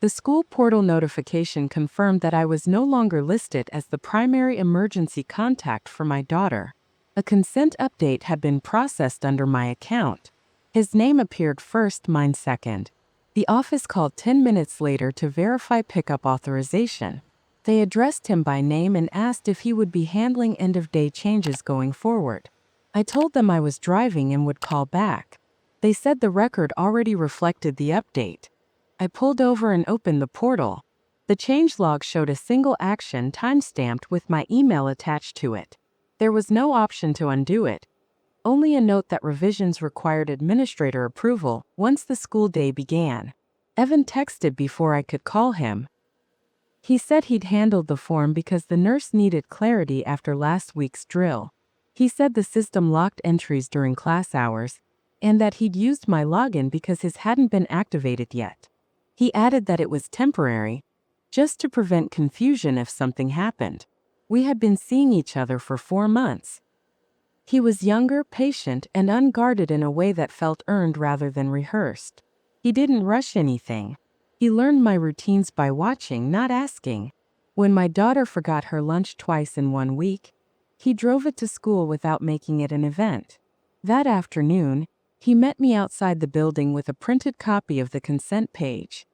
The school portal notification confirmed that I was no longer listed as the primary emergency contact for my daughter. A consent update had been processed under my account. His name appeared first, mine second. The office called 10 minutes later to verify pickup authorization. They addressed him by name and asked if he would be handling end-of-day changes going forward. I told them I was driving and would call back. They said the record already reflected the update. I pulled over and opened the portal. The changelog showed a single action timestamped with my email attached to it. There was no option to undo it, only a note that revisions required administrator approval once the school day began. Evan texted before I could call him. He said he'd handled the form because the nurse needed clarity after last week's drill. He said the system locked entries during class hours, and that he'd used my login because his hadn't been activated yet. He added that it was temporary, just to prevent confusion if something happened. We had been seeing each other for 4 months. He was younger, patient, and unguarded in a way that felt earned rather than rehearsed. He didn't rush anything. He learned my routines by watching, not asking. When my daughter forgot her lunch twice in 1 week, he drove it to school without making it an event. That afternoon, he met me outside the building with a printed copy of the consent page.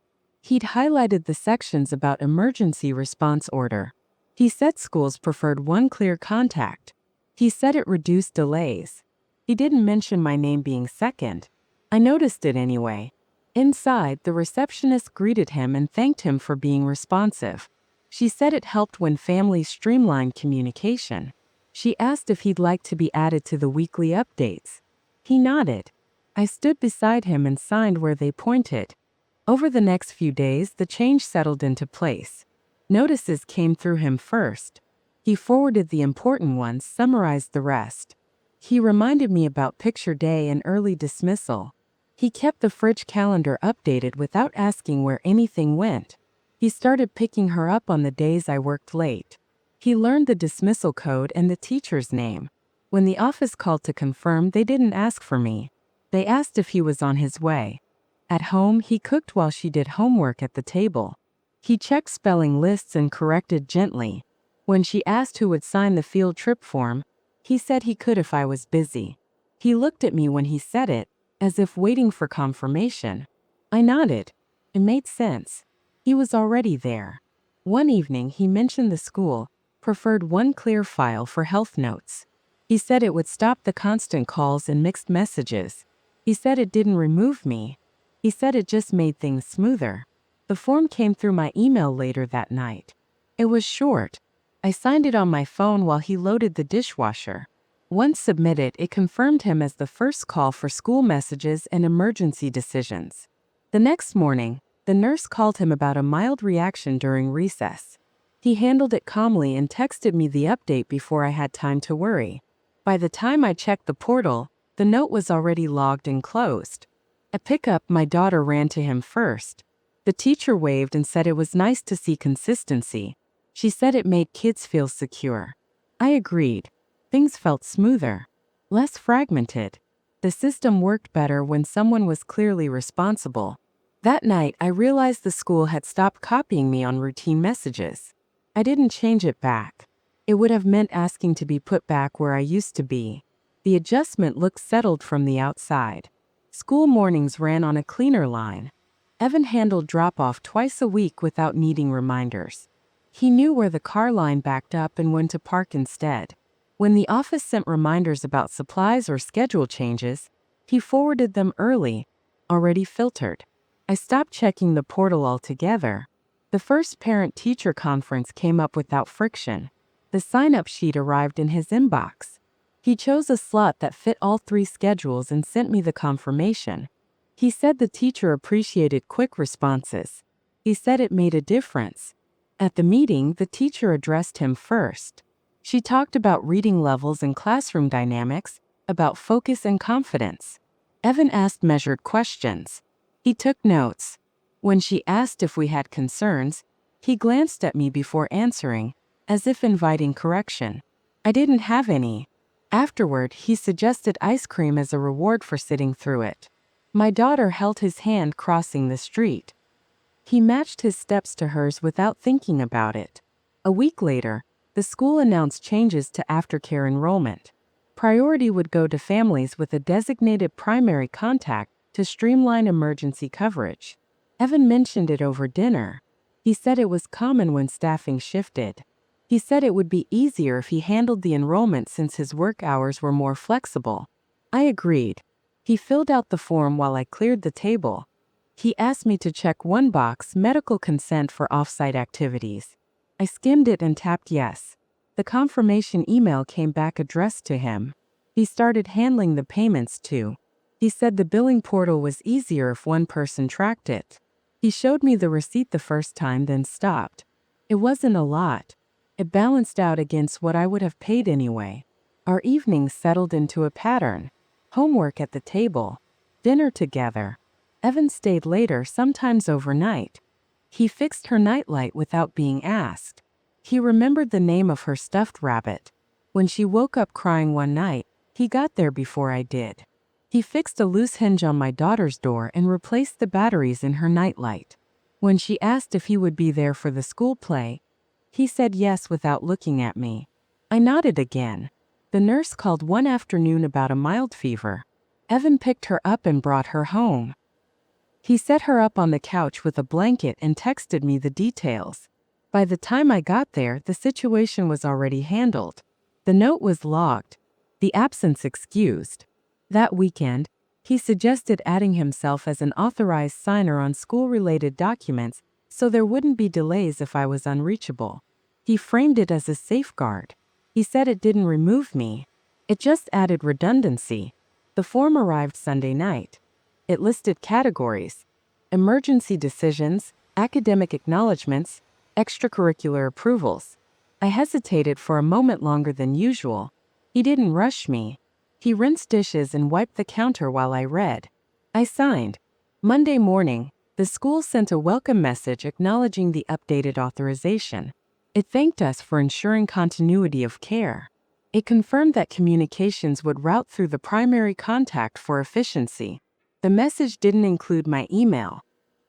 He'd highlighted the sections about emergency response order. He said schools preferred one clear contact. He said it reduced delays. He didn't mention my name being second. I noticed it anyway. Inside, the receptionist greeted him and thanked him for being responsive. She said it helped when families streamlined communication. She asked if he'd like to be added to the weekly updates. He nodded. I stood beside him and signed where they pointed. Over the next few days, the change settled into place. Notices came through him first. He forwarded the important ones, summarized the rest. He reminded me about picture day and early dismissal. He kept the fridge calendar updated without asking where anything went. He started picking her up on the days I worked late. He learned the dismissal code and the teacher's name. When the office called to confirm, they didn't ask for me. They asked if he was on his way. At home, he cooked while she did homework at the table. He checked spelling lists and corrected gently. When she asked who would sign the field trip form, he said he could if I was busy. He looked at me when he said it, as if waiting for confirmation. I nodded. It made sense. He was already there. One evening, he mentioned the school preferred one clear file for health notes. He said it would stop the constant calls and mixed messages. He said it didn't remove me. He said it just made things smoother. The form came through my email later that night. It was short. I signed it on my phone while he loaded the dishwasher. Once submitted, it confirmed him as the first call for school messages and emergency decisions. The next morning, the nurse called him about a mild reaction during recess. He handled it calmly and texted me the update before I had time to worry. By the time I checked the portal, the note was already logged and closed. At pickup, my daughter ran to him first. The teacher waved and said it was nice to see consistency. She said it made kids feel secure. I agreed. Things felt smoother, less fragmented. The system worked better when someone was clearly responsible. That night, I realized the school had stopped copying me on routine messages. I didn't change it back. It would have meant asking to be put back where I used to be. The adjustment looked settled from the outside. School mornings ran on a cleaner line. Evan handled drop-off twice a week without needing reminders. He knew where the car line backed up and when to park instead. When the office sent reminders about supplies or schedule changes, he forwarded them early, already filtered. I stopped checking the portal altogether. The first parent-teacher conference came up without friction. The sign-up sheet arrived in his inbox. He chose a slot that fit all 3 schedules and sent me the confirmation. He said the teacher appreciated quick responses. He said it made a difference. At the meeting, the teacher addressed him first. She talked about reading levels and classroom dynamics, about focus and confidence. Evan asked measured questions. He took notes. When she asked if we had concerns, he glanced at me before answering, as if inviting correction. I didn't have any. Afterward, he suggested ice cream as a reward for sitting through it. My daughter held his hand crossing the street. He matched his steps to hers without thinking about it. A week later, the school announced changes to aftercare enrollment. Priority would go to families with a designated primary contact to streamline emergency coverage. Evan mentioned it over dinner. He said it was common when staffing shifted. He said it would be easier if he handled the enrollment since his work hours were more flexible. I agreed. He filled out the form while I cleared the table. He asked me to check one box, medical consent for off-site activities. I skimmed it and tapped yes. The confirmation email came back addressed to him. He started handling the payments too. He said the billing portal was easier if one person tracked it. He showed me the receipt the first time, then stopped. It wasn't a lot. It balanced out against what I would have paid anyway. Our evenings settled into a pattern. Homework at the table. Dinner together. Evan stayed later, sometimes overnight. He fixed her nightlight without being asked. He remembered the name of her stuffed rabbit. When she woke up crying one night, he got there before I did. He fixed a loose hinge on my daughter's door and replaced the batteries in her nightlight. When she asked if he would be there for the school play, he said yes without looking at me. I nodded again. The nurse called one afternoon about a mild fever. Evan picked her up and brought her home. He set her up on the couch with a blanket and texted me the details. By the time I got there, the situation was already handled. The note was logged. The absence excused. That weekend, he suggested adding himself as an authorized signer on school-related documents so there wouldn't be delays if I was unreachable. He framed it as a safeguard. He said it didn't remove me. It just added redundancy. The form arrived Sunday night. It listed categories: emergency decisions, academic acknowledgments, extracurricular approvals. I hesitated for a moment longer than usual. He didn't rush me. He rinsed dishes and wiped the counter while I read. I signed. Monday morning, the school sent a welcome message acknowledging the updated authorization. It thanked us for ensuring continuity of care. It confirmed that communications would route through the primary contact for efficiency. The message didn't include my email.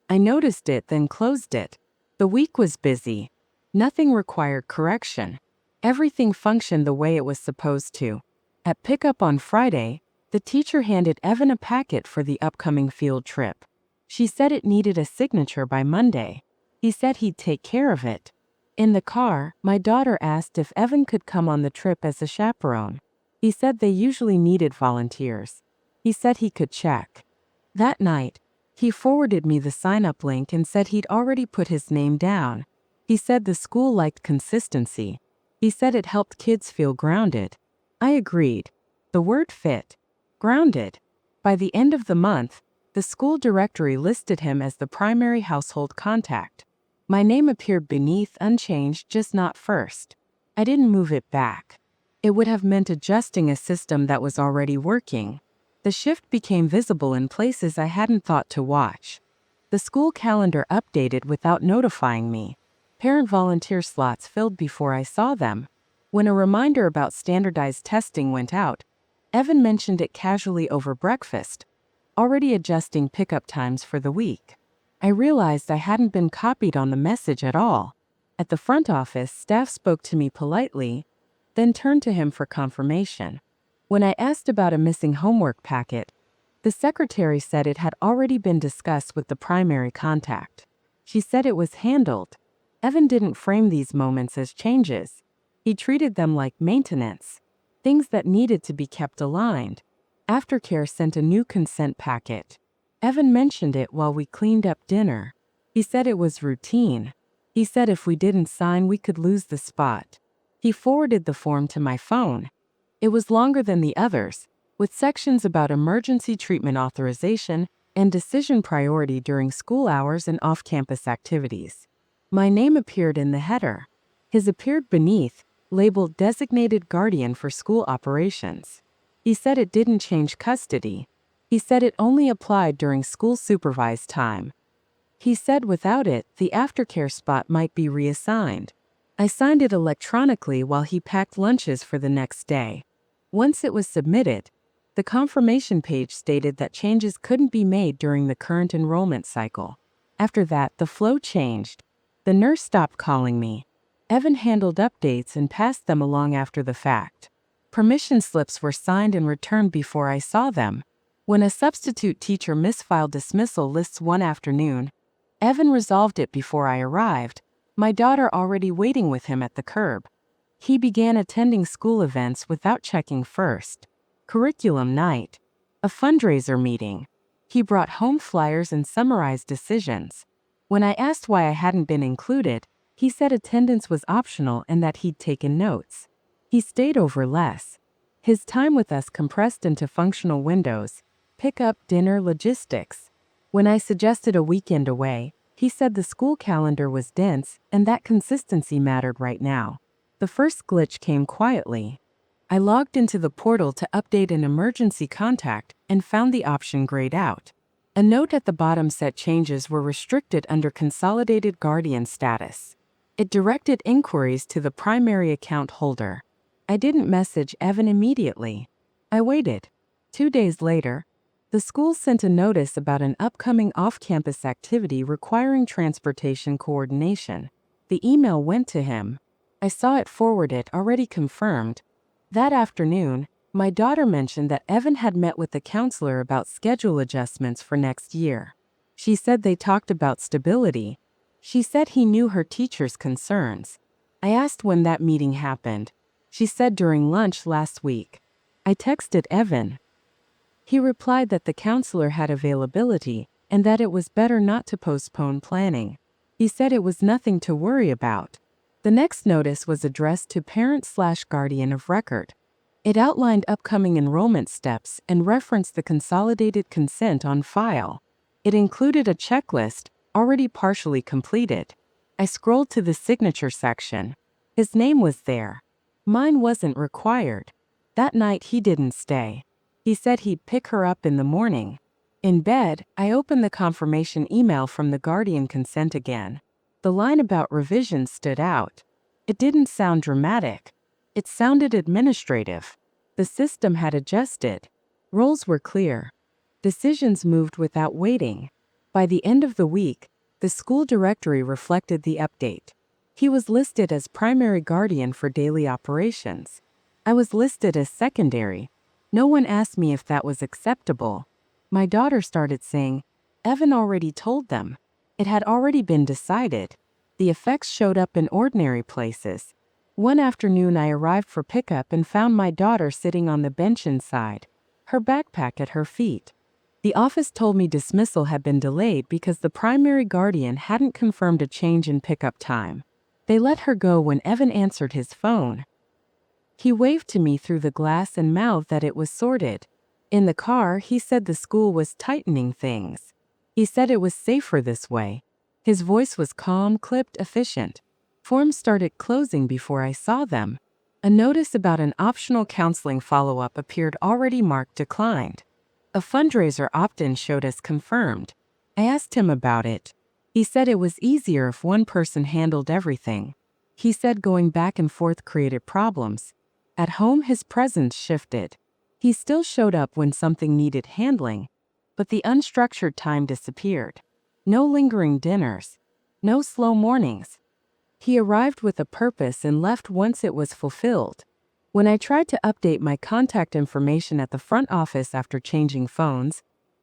I noticed it, then closed it. The week was busy. Nothing required correction. Everything functioned the way it was supposed to. At pickup on Friday, the teacher handed Evan a packet for the upcoming field trip. She said it needed a signature by Monday. He said he'd take care of it. In the car, my daughter asked if Evan could come on the trip as a chaperone. He said they usually needed volunteers. He said he could check. That night, he forwarded me the sign-up link and said he'd already put his name down. He said the school liked consistency. He said it helped kids feel grounded. I agreed. The word fit. Grounded. By the end of the month, the school directory listed him as the primary household contact. My name appeared beneath, unchanged, just not first. I didn't move it back. It would have meant adjusting a system that was already working. The shift became visible in places I hadn't thought to watch. The school calendar updated without notifying me. Parent volunteer slots filled before I saw them. When a reminder about standardized testing went out, Evan mentioned it casually over breakfast, already adjusting pickup times for the week. I realized I hadn't been copied on the message at all. At the front office, staff spoke to me politely, then turned to him for confirmation. When I asked about a missing homework packet, the secretary said it had already been discussed with the primary contact. She said it was handled. Evan didn't frame these moments as changes. He treated them like maintenance, things that needed to be kept aligned. Aftercare sent a new consent packet. Evan mentioned it while we cleaned up dinner. He said it was routine. He said if we didn't sign, we could lose the spot. He forwarded the form to my phone. It was longer than the others, with sections about emergency treatment authorization and decision priority during school hours and off-campus activities. My name appeared in the header. His appeared beneath, labeled Designated Guardian for School Operations. He said it didn't change custody. He said it only applied during school supervised time. He said without it, the aftercare spot might be reassigned. I signed it electronically while he packed lunches for the next day. Once it was submitted, the confirmation page stated that changes couldn't be made during the current enrollment cycle. After that, the flow changed. The nurse stopped calling me. Evan handled updates and passed them along after the fact. Permission slips were signed and returned before I saw them. When a substitute teacher misfiled dismissal lists one afternoon, Evan resolved it before I arrived, my daughter already waiting with him at the curb. He began attending school events without checking first. Curriculum night. A fundraiser meeting. He brought home flyers and summarized decisions. When I asked why I hadn't been included, he said attendance was optional and that he'd taken notes. He stayed over less. His time with us compressed into functional windows: pickup, dinner, logistics. When I suggested a weekend away, he said the school calendar was dense and that consistency mattered right now. The first glitch came quietly. I logged into the portal to update an emergency contact and found the option grayed out. A note at the bottom said changes were restricted under Consolidated Guardian status. It directed inquiries to the primary account holder. I didn't message Evan immediately. I waited. 2 days later, the school sent a notice about an upcoming off-campus activity requiring transportation coordination. The email went to him. I saw it forwarded, already confirmed. That afternoon, my daughter mentioned that Evan had met with the counselor about schedule adjustments for next year. She said they talked about stability. She said he knew her teacher's concerns. I asked when that meeting happened. She said during lunch last week. I texted Evan. He replied that the counselor had availability and that it was better not to postpone planning. He said it was nothing to worry about. The next notice was addressed to parent/guardian of record. It outlined upcoming enrollment steps and referenced the consolidated consent on file. It included a checklist, already partially completed. I scrolled to the signature section. His name was there. Mine wasn't required. That night he didn't stay. He said he'd pick her up in the morning. In bed, I opened the confirmation email from the guardian consent again. The line about revisions stood out. It didn't sound dramatic. It sounded administrative. The system had adjusted. Roles were clear. Decisions moved without waiting. By the end of the week, the school directory reflected the update. He was listed as primary guardian for daily operations. I was listed as secondary. No one asked me if that was acceptable. My daughter started saying, Evan already told them. It had already been decided. The effects showed up in ordinary places. One afternoon I arrived for pickup and found my daughter sitting on the bench inside, her backpack at her feet. The office told me dismissal had been delayed because the primary guardian hadn't confirmed a change in pickup time. They let her go when Evan answered his phone. He waved to me through the glass and mouthed that it was sorted. In the car, he said the school was tightening things. He said it was safer this way. His voice was calm, clipped, efficient. Forms started closing before I saw them. A notice about an optional counseling follow-up appeared already marked declined. A fundraiser opt-in showed as confirmed. I asked him about it. He said it was easier if one person handled everything. He said going back and forth created problems. At home, his presence shifted. He still showed up when something needed handling, but the unstructured time disappeared. No lingering dinners. No slow mornings. He arrived with a purpose and left once it was fulfilled. When I tried to update my contact information at the front office after changing phones,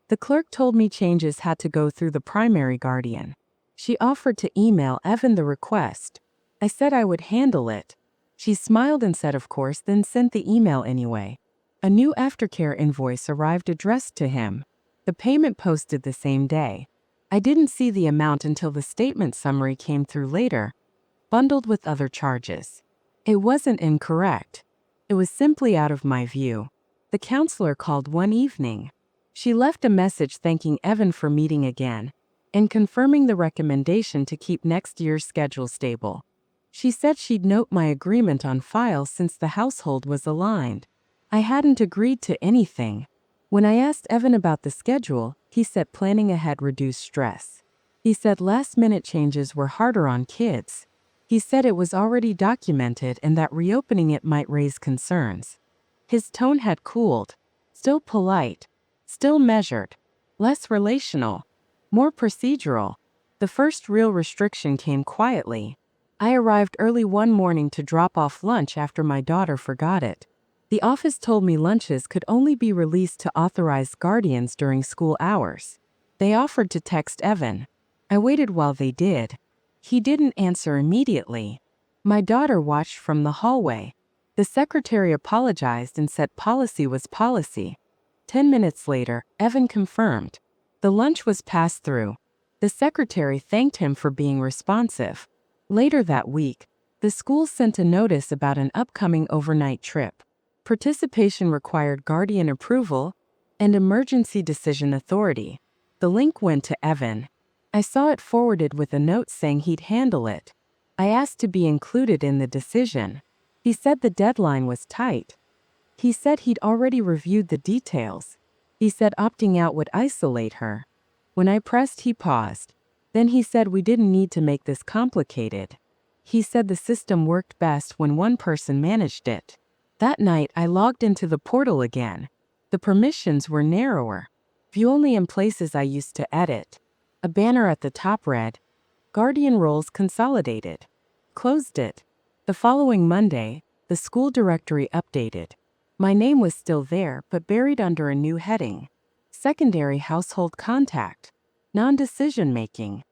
the clerk told me changes had to go through the primary guardian. She offered to email Evan the request. I said I would handle it. She smiled and said of course, then sent the email anyway. A new aftercare invoice arrived addressed to him. The payment posted the same day. I didn't see the amount until the statement summary came through later, bundled with other charges. It wasn't incorrect. It was simply out of my view. The counselor called one evening. She left a message thanking Evan for meeting again and confirming the recommendation to keep next year's schedule stable. She said she'd note my agreement on file since the household was aligned. I hadn't agreed to anything. When I asked Evan about the schedule, he said planning ahead reduced stress. He said last-minute changes were harder on kids. He said it was already documented and that reopening it might raise concerns. His tone had cooled. Still polite. Still measured. Less relational. More procedural. The first real restriction came quietly. I arrived early one morning to drop off lunch after my daughter forgot it. The office told me lunches could only be released to authorized guardians during school hours. They offered to text Evan. I waited while they did. He didn't answer immediately. My daughter watched from the hallway. The secretary apologized and said policy was policy. 10 minutes later, Evan confirmed. The lunch was passed through. The secretary thanked him for being responsive. Later that week, the school sent a notice about an upcoming overnight trip. Participation required guardian approval and emergency decision authority. The link went to Evan. I saw it forwarded with a note saying he'd handle it. I asked to be included in the decision. He said the deadline was tight. He said he'd already reviewed the details. He said opting out would isolate her. When I pressed, he paused. Then he said we didn't need to make this complicated. He said the system worked best when one person managed it. That night, I logged into the portal again. The permissions were narrower. View only in places I used to edit. A banner at the top read, Guardian roles consolidated. Closed it. The following Monday, the school directory updated. My name was still there, but buried under a new heading. Secondary household contact. Non-decision making.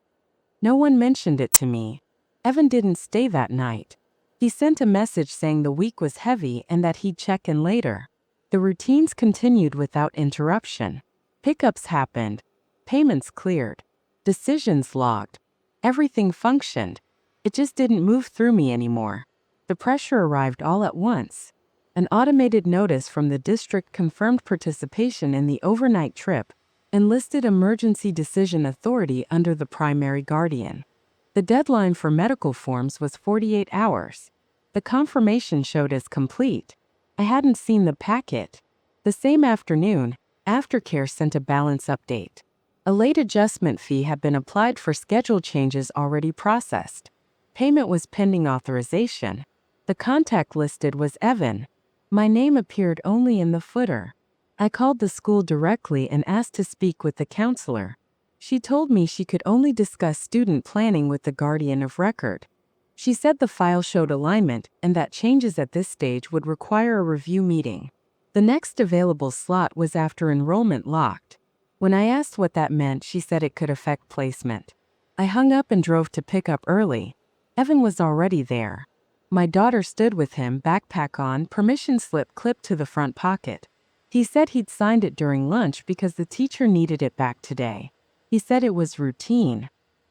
No one mentioned it to me. Evan didn't stay that night. He sent a message saying the week was heavy and that he'd check in later. The routines continued without interruption. Pickups happened. Payments cleared. Decisions logged. Everything functioned. It just didn't move through me anymore. The pressure arrived all at once. An automated notice from the district confirmed participation in the overnight trip and listed emergency decision authority under the primary guardian. The deadline for medical forms was 48 hours. The confirmation showed as complete. I hadn't seen the packet. The same afternoon, Aftercare sent a balance update. A late adjustment fee had been applied for schedule changes already processed. Payment was pending authorization. The contact listed was Evan. My name appeared only in the footer. I called the school directly and asked to speak with the counselor. She told me she could only discuss student planning with the guardian of record. She said the file showed alignment and that changes at this stage would require a review meeting. The next available slot was after enrollment locked. When I asked what that meant, she said it could affect placement. I hung up and drove to pick up early. Evan was already there. My daughter stood with him, backpack on, permission slip clipped to the front pocket. He said he'd signed it during lunch because the teacher needed it back today. He said it was routine.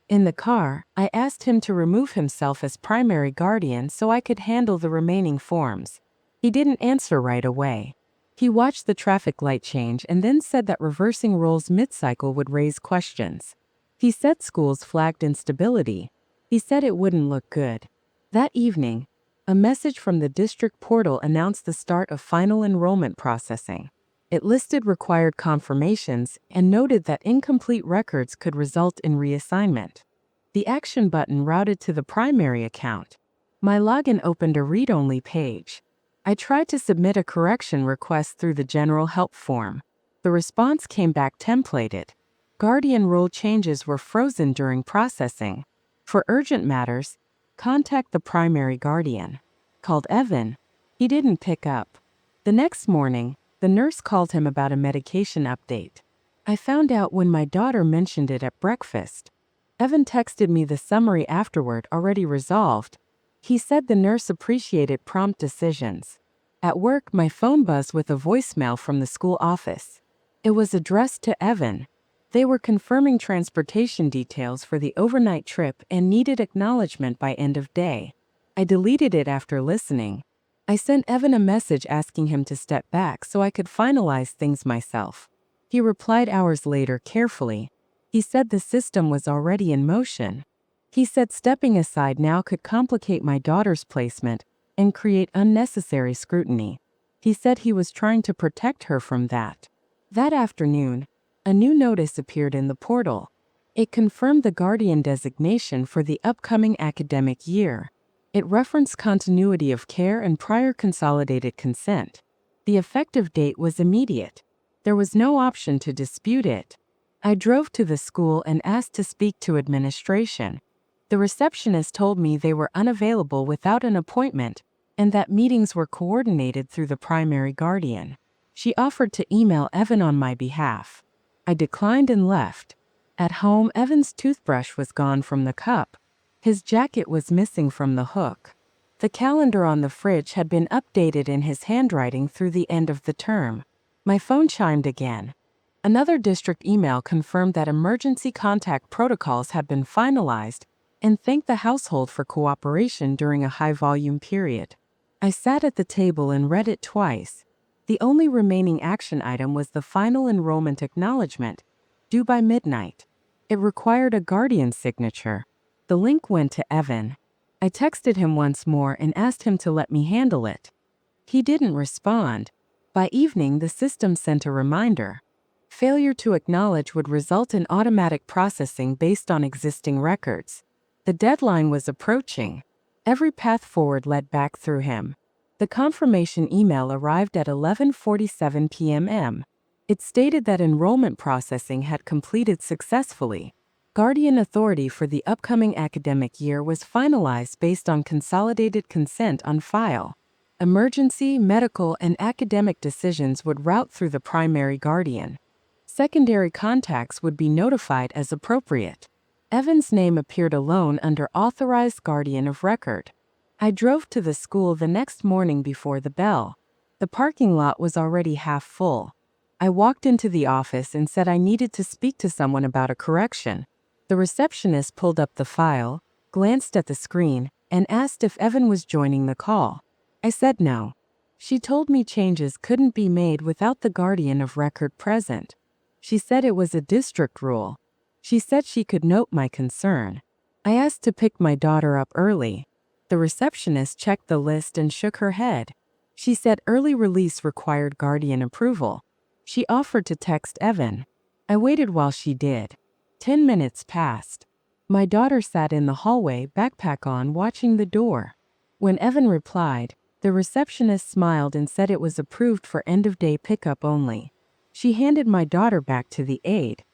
In the car, I asked him to remove himself as primary guardian so I could handle the remaining forms. He didn't answer right away. He watched the traffic light change and then said that reversing roles mid-cycle would raise questions. He said schools flagged instability. He said it wouldn't look good. That evening, a message from the district portal announced the start of final enrollment processing. It listed required confirmations and noted that incomplete records could result in reassignment. The action button routed to the primary account. My login opened a read-only page. I tried to submit a correction request through the general help form. The response came back templated. Guardian role changes were frozen during processing. For urgent matters, contact the primary guardian. Called Evan. He didn't pick up. The next morning, the nurse called him about a medication update. I found out when my daughter mentioned it at breakfast. Evan texted me the summary afterward, already resolved. He said the nurse appreciated prompt decisions. At work, my phone buzzed with a voicemail from the school office. It was addressed to Evan. They were confirming transportation details for the overnight trip and needed acknowledgement by end of day. I deleted it after listening. I sent Evan a message asking him to step back so I could finalize things myself. He replied hours later carefully. He said the system was already in motion. He said stepping aside now could complicate my daughter's placement and create unnecessary scrutiny. He said he was trying to protect her from that. That afternoon, a new notice appeared in the portal. It confirmed the guardian designation for the upcoming academic year. It referenced continuity of care and prior consolidated consent. The effective date was immediate. There was no option to dispute it. I drove to the school and asked to speak to administration. The receptionist told me they were unavailable without an appointment and that meetings were coordinated through the primary guardian. She offered to email Evan on my behalf. I declined and left. At home, Evan's toothbrush was gone from the cup. His jacket was missing from the hook. The calendar on the fridge had been updated in his handwriting through the end of the term. My phone chimed again. Another district email confirmed that emergency contact protocols had been finalized and thanked the household for cooperation during a high-volume period. I sat at the table and read it twice. The only remaining action item was the final enrollment acknowledgement, due by midnight. It required a guardian's signature. The link went to Evan. I texted him once more and asked him to let me handle it. He didn't respond. By evening, the system sent a reminder. Failure to acknowledge would result in automatic processing based on existing records. The deadline was approaching. Every path forward led back through him. The confirmation email arrived at 11:47 p.m. It stated that enrollment processing had completed successfully. Guardian authority for the upcoming academic year was finalized based on consolidated consent on file. Emergency, medical, and academic decisions would route through the primary guardian. Secondary contacts would be notified as appropriate. Evan's name appeared alone under Authorized Guardian of Record. I drove to the school the next morning before the bell. The parking lot was already half full. I walked into the office and said I needed to speak to someone about a correction. The receptionist pulled up the file, glanced at the screen, and asked if Evan was joining the call. I said no. She told me changes couldn't be made without the guardian of record present. She said it was a district rule. She said she could note my concern. I asked to pick my daughter up early. The receptionist checked the list and shook her head. She said early release required guardian approval. She offered to text Evan. I waited while she did. 10 minutes passed. My daughter sat in the hallway, backpack on, watching the door. When Evan replied, the receptionist smiled and said it was approved for end-of-day pickup only. She handed my daughter back to the aide.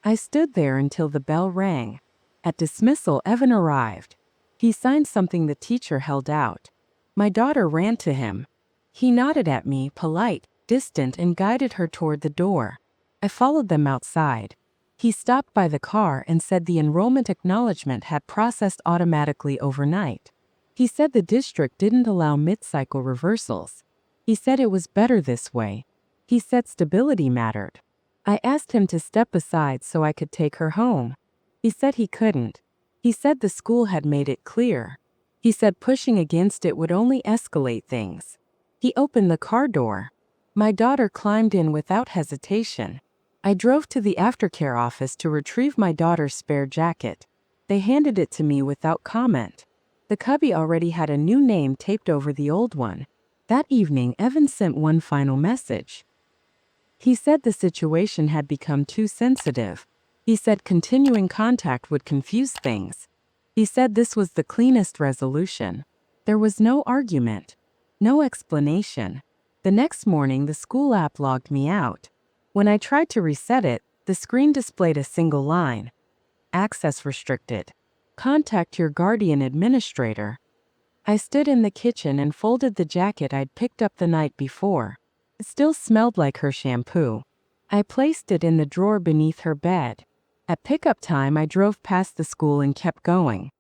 I stood there until the bell rang. At dismissal, Evan arrived. He signed something the teacher held out. My daughter ran to him. He nodded at me, polite, distant, and guided her toward the door. I followed them outside. He stopped by the car and said the enrollment acknowledgement had processed automatically overnight. He said the district didn't allow mid-cycle reversals. He said it was better this way. He said stability mattered. I asked him to step aside so I could take her home. He said he couldn't. He said the school had made it clear. He said pushing against it would only escalate things. He opened the car door. My daughter climbed in without hesitation. I drove to the aftercare office to retrieve my daughter's spare jacket. They handed it to me without comment. The cubby already had a new name taped over the old one. That evening, Evan sent one final message. He said the situation had become too sensitive. He said continuing contact would confuse things. He said this was the cleanest resolution. There was no argument, no explanation. The next morning, the school app logged me out. When I tried to reset it, the screen displayed a single line. Access restricted. Contact your guardian administrator. I stood in the kitchen and folded the jacket I'd picked up the night before. It still smelled like her shampoo. I placed it in the drawer beneath her bed. At pickup time, I drove past the school and kept going.